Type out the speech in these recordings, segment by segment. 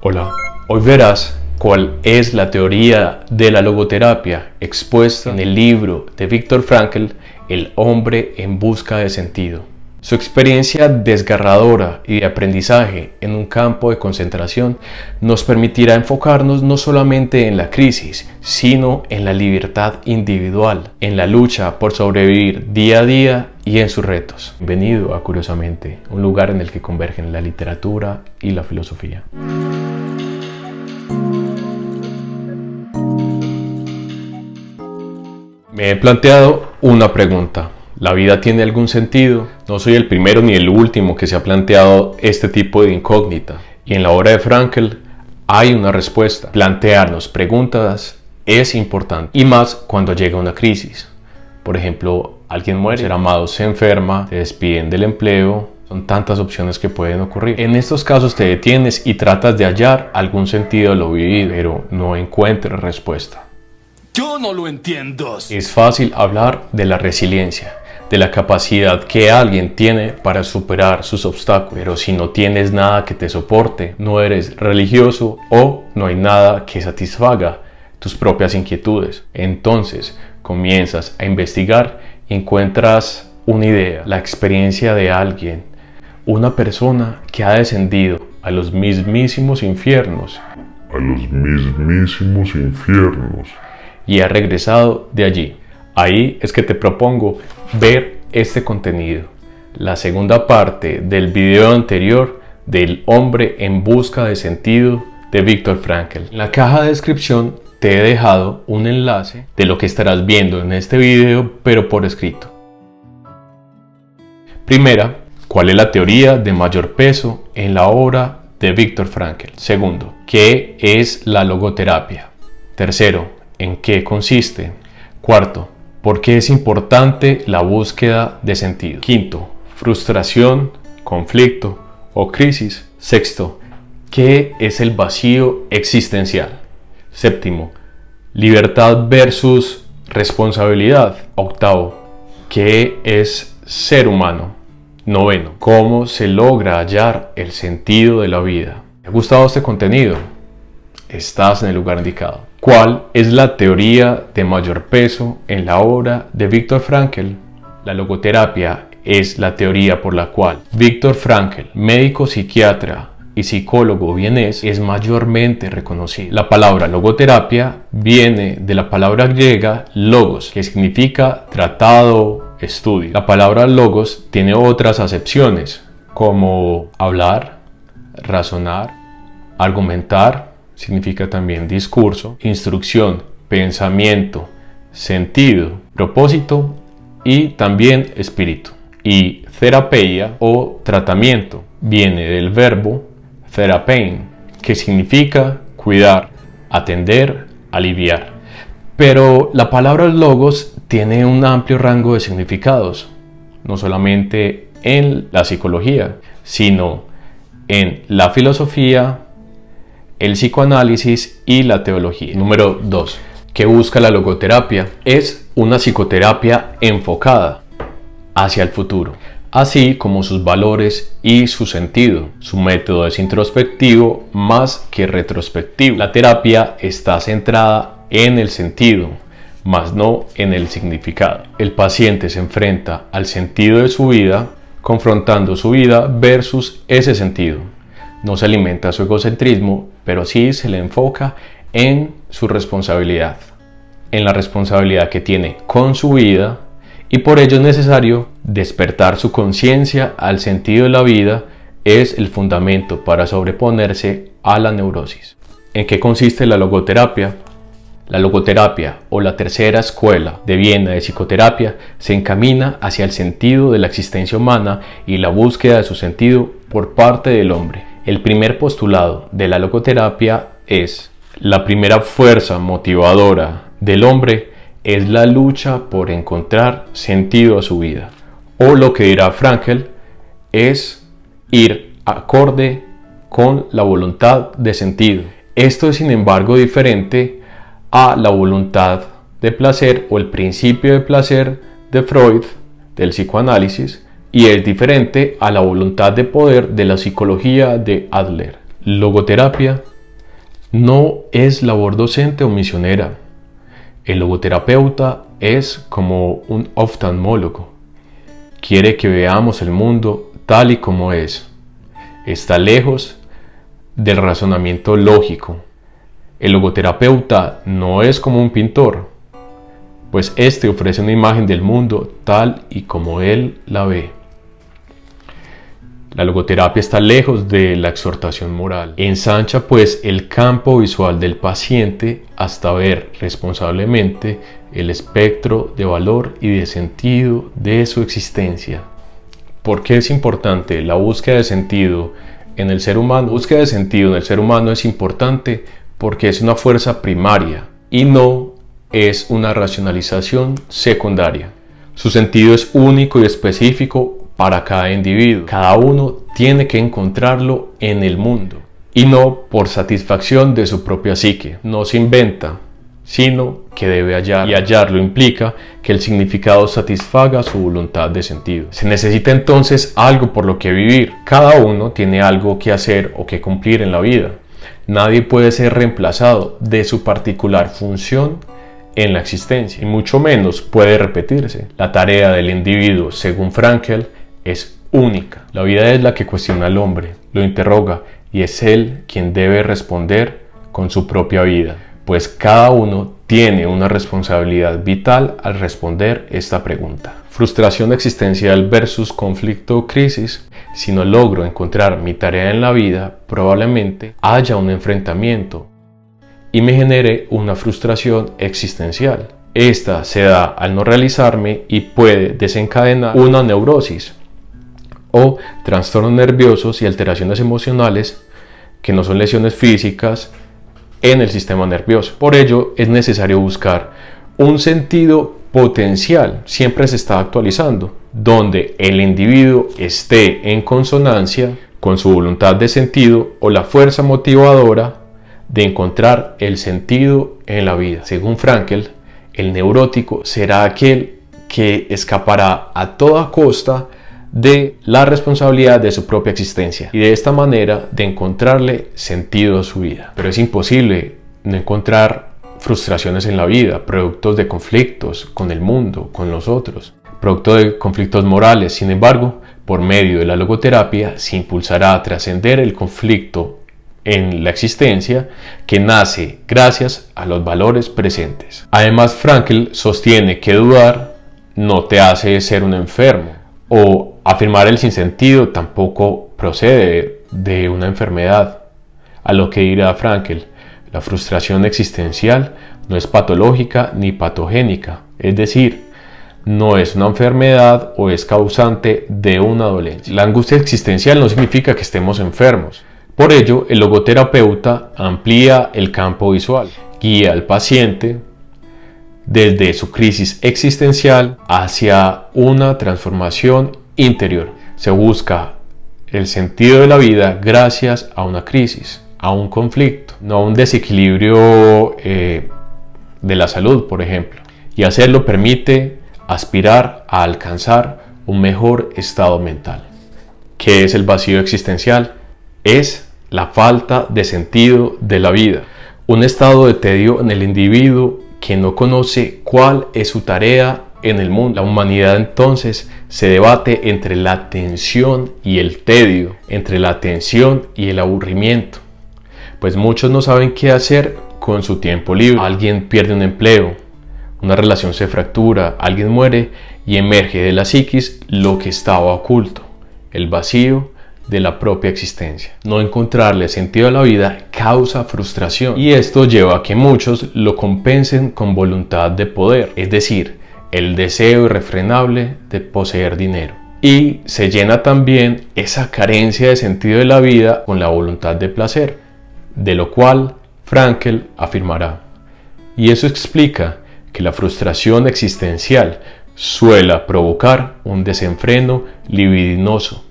Hola, hoy verás cuál es la teoría de la logoterapia expuesta en el libro de Viktor Frankl, El hombre en busca de sentido. Su experiencia desgarradora y de aprendizaje en un campo de concentración nos permitirá enfocarnos no solamente en la crisis, sino en la libertad individual, en la lucha por sobrevivir día a día y en sus retos. Bienvenido a Curiosamente, un lugar en el que convergen la literatura y la filosofía. Me he planteado una pregunta. ¿La vida tiene algún sentido? No soy el primero ni el último que se ha planteado este tipo de incógnita. Y en la obra de Frankl hay una respuesta. Plantearnos preguntas es importante. Y más cuando llega una crisis. Por ejemplo, alguien muere, ser amado se enferma, te despiden del empleo. Son tantas opciones que pueden ocurrir. En estos casos te detienes y tratas de hallar algún sentido a lo vivido, pero no encuentras respuesta. Yo no lo entiendo. Es fácil hablar de la resiliencia, de la capacidad que alguien tiene para superar sus obstáculos, pero si no tienes nada que te soporte, no eres religioso o no hay nada que satisfaga tus propias inquietudes. Entonces comienzas a investigar y encuentras una idea, la experiencia de alguien, una persona que ha descendido a los mismísimos infiernos. Y ha regresado de allí. Ahí es que te propongo ver este contenido, la segunda parte del video anterior del hombre en busca de sentido de Viktor Frankl. En la caja de descripción te he dejado un enlace de lo que estarás viendo en este video, pero por escrito. Primera, ¿cuál es la teoría de mayor peso en la obra de Viktor Frankl? Segundo, ¿qué es la logoterapia? Tercero, ¿en qué consiste? Cuarto, ¿por qué es importante la búsqueda de sentido? Quinto, frustración, conflicto o crisis. Sexto, ¿qué es el vacío existencial? Séptimo, libertad versus responsabilidad. Octavo, ¿qué es ser humano? Noveno, ¿cómo se logra hallar el sentido de la vida? ¿Te ha gustado este contenido? Estás en el lugar indicado. ¿Cuál es la teoría de mayor peso en la obra de Viktor Frankl? La logoterapia es la teoría por la cual Viktor Frankl, médico psiquiatra y psicólogo vienés, es mayormente reconocido. La palabra logoterapia viene de la palabra griega logos, que significa tratado, estudio. La palabra logos tiene otras acepciones como hablar, razonar, argumentar. Significa también discurso, instrucción, pensamiento, sentido, propósito y también espíritu. Y terapia o tratamiento viene del verbo therapein, que significa cuidar, atender, aliviar. Pero la palabra logos tiene un amplio rango de significados, no solamente en la psicología, sino en la filosofía, el psicoanálisis y la teología. Número 2. ¿Qué busca la logoterapia? Es una psicoterapia enfocada hacia el futuro, así como sus valores y su sentido. Su método es introspectivo más que retrospectivo. La terapia está centrada en el sentido, más no en el significado. El paciente se enfrenta al sentido de su vida, confrontando su vida versus ese sentido. No se alimenta su egocentrismo, pero sí se le enfoca en su responsabilidad, en la responsabilidad que tiene con su vida, y por ello es necesario despertar su conciencia al sentido de la vida. Es el fundamento para sobreponerse a la neurosis. ¿En qué consiste la logoterapia? La logoterapia, o la tercera escuela de Viena de psicoterapia, se encamina hacia el sentido de la existencia humana y la búsqueda de su sentido por parte del hombre. El primer postulado de la logoterapia es: la primera fuerza motivadora del hombre es la lucha por encontrar sentido a su vida. O lo que dirá Frankl es ir acorde con la voluntad de sentido. Esto es sin embargo diferente a la voluntad de placer o el principio de placer de Freud, del psicoanálisis, y es diferente a la voluntad de poder de la psicología de Adler. Logoterapia No es labor docente o misionera. El logoterapeuta es como un oftalmólogo. Quiere que veamos el mundo tal y como es. Está lejos del razonamiento lógico. El logoterapeuta no es como un pintor, pues éste ofrece una imagen del mundo tal y como él la ve. La logoterapia está lejos de la exhortación moral. Ensancha pues el campo visual del paciente hasta ver responsablemente el espectro de valor y de sentido de su existencia. ¿Por qué es importante la búsqueda de sentido en el ser humano? La búsqueda de sentido en el ser humano es importante porque es una fuerza primaria y no es una racionalización secundaria. Su sentido es único y específico para cada individuo. Cada uno tiene que encontrarlo en el mundo y no por satisfacción de su propia psique. No se inventa, sino que debe hallar, y hallarlo implica que el significado satisfaga su voluntad de sentido. Se necesita entonces algo por lo que vivir. Cada uno tiene algo que hacer o que cumplir en la vida. Nadie puede ser reemplazado de su particular función en la existencia, y mucho menos puede repetirse. La tarea del individuo, según Frankl, es única. La vida es la que cuestiona al hombre, lo interroga, y es él quien debe responder con su propia vida, pues cada uno tiene una responsabilidad vital al responder esta pregunta. Frustración existencial versus conflicto o crisis. Si no logro encontrar mi tarea en la vida, probablemente haya un enfrentamiento y me genere una frustración existencial. Esta se da al no realizarme y puede desencadenar una neurosis o trastornos nerviosos y alteraciones emocionales que no son lesiones físicas en el sistema nervioso. Por ello es necesario buscar un sentido potencial, siempre se está actualizando, donde el individuo esté en consonancia con su voluntad de sentido o la fuerza motivadora de encontrar el sentido en la vida. Según Frankl, el neurótico será aquel que escapará a toda costa de la responsabilidad de su propia existencia y de esta manera de encontrarle sentido a su vida. Pero es imposible no encontrar frustraciones en la vida, productos de conflictos con el mundo, con los otros, producto de conflictos morales. Sin embargo, por medio de la logoterapia se impulsará a trascender el conflicto en la existencia que nace gracias a los valores presentes. Además, Frankl sostiene que dudar no te hace ser un enfermo, o afirmar el sinsentido tampoco procede de una enfermedad. A lo que dirá Frankl, la frustración existencial no es patológica ni patogénica, es decir, no es una enfermedad o es causante de una dolencia. La angustia existencial no significa que estemos enfermos. Por ello, el logoterapeuta amplía el campo visual, guía al paciente desde su crisis existencial hacia una transformación interior. Se busca el sentido de la vida gracias a una crisis, a un conflicto, no a un desequilibrio de la salud, por ejemplo. Y hacerlo permite aspirar a alcanzar un mejor estado mental. ¿Qué es el vacío existencial? Es la falta de sentido de la vida, un estado de tedio en el individuo que no conoce cuál es su tarea en el mundo. La humanidad entonces se debate entre la tensión y el tedio, entre la tensión y el aburrimiento, pues muchos no saben qué hacer con su tiempo libre. Alguien pierde un empleo, una relación se fractura, alguien muere y emerge de la psiquis lo que estaba oculto, el vacío de la propia existencia. No encontrarle sentido a la vida causa frustración y esto lleva a que muchos lo compensen con voluntad de poder, es decir, el deseo irrefrenable de poseer dinero. Y se llena también esa carencia de sentido de la vida con la voluntad de placer, de lo cual Frankl afirmará. Y eso explica que la frustración existencial suele provocar un desenfreno libidinoso,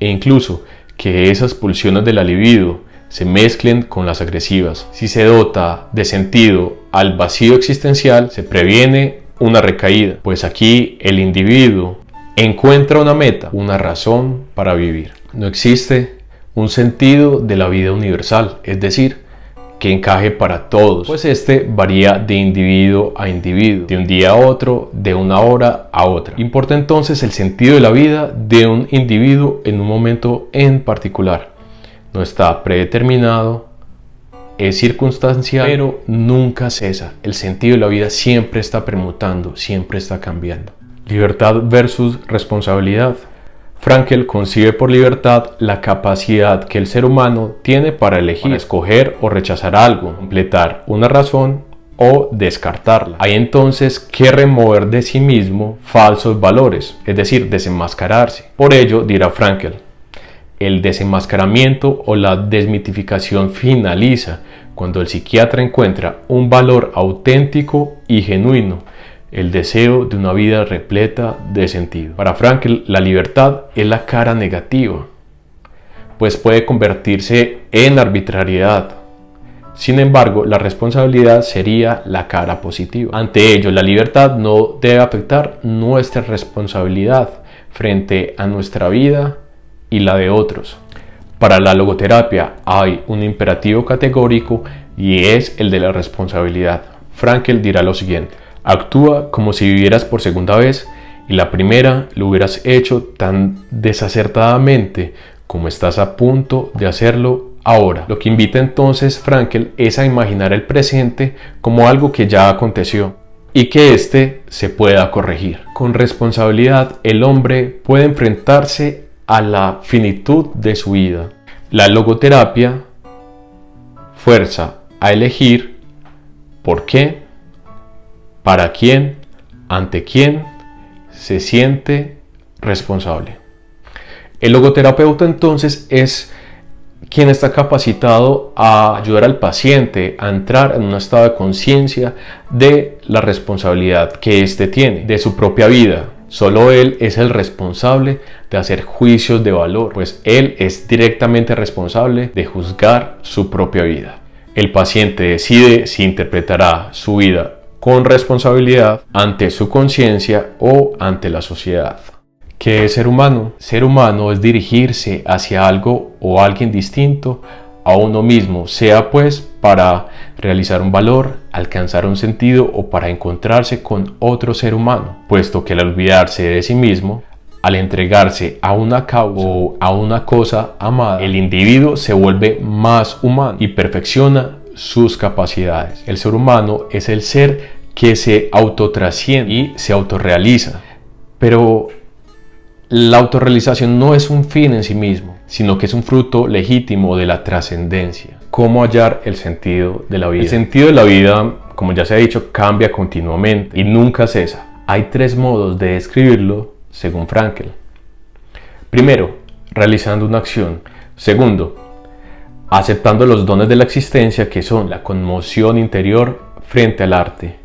e incluso que esas pulsiones de la libido se mezclen con las agresivas. Si se dota de sentido al vacío existencial, se previene una recaída, pues aquí el individuo encuentra una meta, una razón para vivir. No existe un sentido de la vida universal, es decir, que encaje para todos, pues este varía de individuo a individuo, de un día a otro, de una hora a otra. Importa entonces el sentido de la vida de un individuo en un momento en particular. No está predeterminado, es circunstancial, pero nunca cesa. El sentido de la vida siempre está permutando, siempre está cambiando. Libertad versus responsabilidad. Frankl concibe por libertad la capacidad que el ser humano tiene para elegir, para escoger o rechazar algo, completar una razón o descartarla. Hay entonces que remover de sí mismo falsos valores, es decir, desenmascararse. Por ello, dirá Frankl, el desenmascaramiento o la desmitificación finaliza cuando el psiquiatra encuentra un valor auténtico y genuino, el deseo de una vida repleta de sentido. Para Frankl, la libertad es la cara negativa, pues puede convertirse en arbitrariedad. Sin embargo, la responsabilidad sería la cara positiva. Ante ello, la libertad no debe afectar nuestra responsabilidad frente a nuestra vida y la de otros. Para la logoterapia hay un imperativo categórico y es el de la responsabilidad. Frankl dirá lo siguiente: actúa como si vivieras por segunda vez y la primera lo hubieras hecho tan desacertadamente como estás a punto de hacerlo ahora. Lo que invita entonces Frankl es a imaginar el presente como algo que ya aconteció y que éste se pueda corregir. Con responsabilidad, el hombre puede enfrentarse a la finitud de su vida. La logoterapia fuerza a elegir por qué, para quién, ante quién se siente responsable. El logoterapeuta entonces es quien está capacitado a ayudar al paciente a entrar en un estado de conciencia de la responsabilidad que éste tiene de su propia vida. Solo él es el responsable de hacer juicios de valor, pues él es directamente responsable de juzgar su propia vida. El paciente decide si interpretará su vida con responsabilidad ante su conciencia o ante la sociedad. ¿Qué es ser humano? Ser humano es dirigirse hacia algo o alguien distinto a uno mismo, sea pues para realizar un valor, alcanzar un sentido o para encontrarse con otro ser humano, puesto que al olvidarse de sí mismo, al entregarse a una causa o a una cosa amada, el individuo se vuelve más humano y perfecciona sus capacidades. El ser humano es el ser que se autotrasciende y se autorrealiza, pero la autorrealización no es un fin en sí mismo, sino que es un fruto legítimo de la trascendencia. ¿Cómo hallar el sentido de la vida? El sentido de la vida, como ya se ha dicho, cambia continuamente y nunca cesa. Hay tres modos de describirlo según Frankl. Primero, realizando una acción. Segundo, aceptando los dones de la existencia, que son la conmoción interior frente al arte,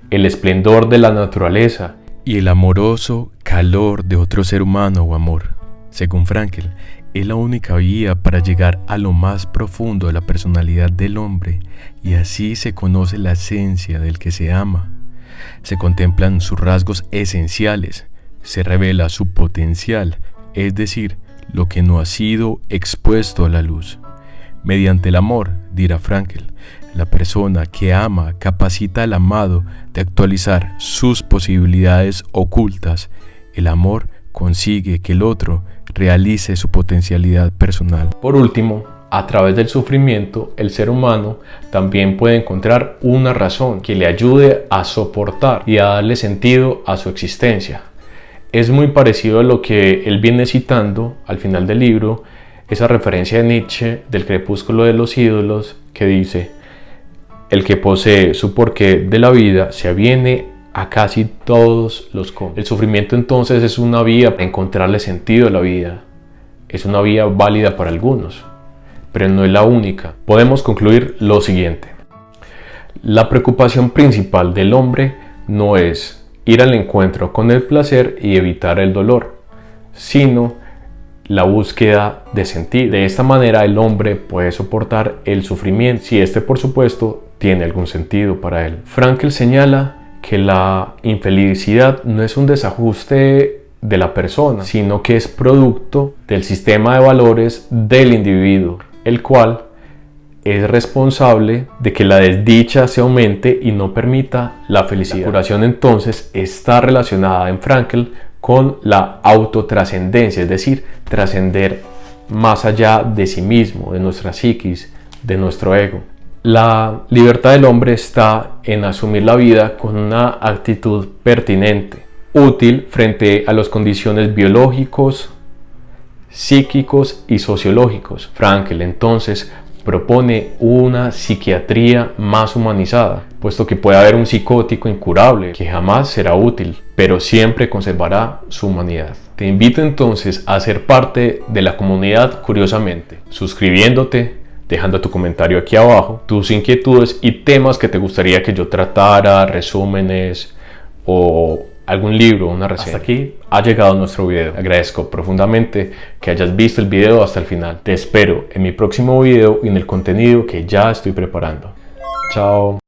el esplendor de la naturaleza y el amoroso calor de otro ser humano o amor. Según Frankl, es la única vía para llegar a lo más profundo de la personalidad del hombre, y así se conoce la esencia del que se ama. Se contemplan sus rasgos esenciales, se revela su potencial, es decir, lo que no ha sido expuesto a la luz. Mediante el amor, dirá Frankl, la persona que ama capacita al amado de actualizar sus posibilidades ocultas. El amor consigue que el otro realice su potencialidad personal. Por último, a través del sufrimiento, el ser humano también puede encontrar una razón que le ayude a soportar y a darle sentido a su existencia. Es muy parecido a lo que él viene citando al final del libro, esa referencia de Nietzsche del crepúsculo de los ídolos que dice: el que posee su porqué de la vida se aviene a casi todos los cómics. El sufrimiento entonces es una vía para encontrarle sentido a la vida. Es una vía válida para algunos, pero no es la única. Podemos concluir lo siguiente: la preocupación principal del hombre no es ir al encuentro con el placer y evitar el dolor, sino la búsqueda de sentido. De esta manera el hombre puede soportar el sufrimiento, si este por supuesto tiene algún sentido para él. Frankl señala que la infelicidad no es un desajuste de la persona, sino que es producto del sistema de valores del individuo, el cual es responsable de que la desdicha se aumente y no permita la felicidad. La curación entonces está relacionada en Frankl con la autotrascendencia, es decir, trascender más allá de sí mismo, de nuestra psiquis, de nuestro ego. La libertad del hombre está en asumir la vida con una actitud pertinente, útil frente a las condiciones biológicos, psíquicos y sociológicos. Frankl entonces propone una psiquiatría más humanizada, puesto que puede haber un psicótico incurable que jamás será útil, pero siempre conservará su humanidad. Te invito entonces a ser parte de la comunidad Curiosamente, suscribiéndote, dejando tu comentario aquí abajo, tus inquietudes y temas que te gustaría que yo tratara, resúmenes o algún libro, una reseña. Hasta aquí ha llegado nuestro video. Agradezco profundamente que hayas visto el video hasta el final. Te espero en mi próximo video y en el contenido que ya estoy preparando. Chao.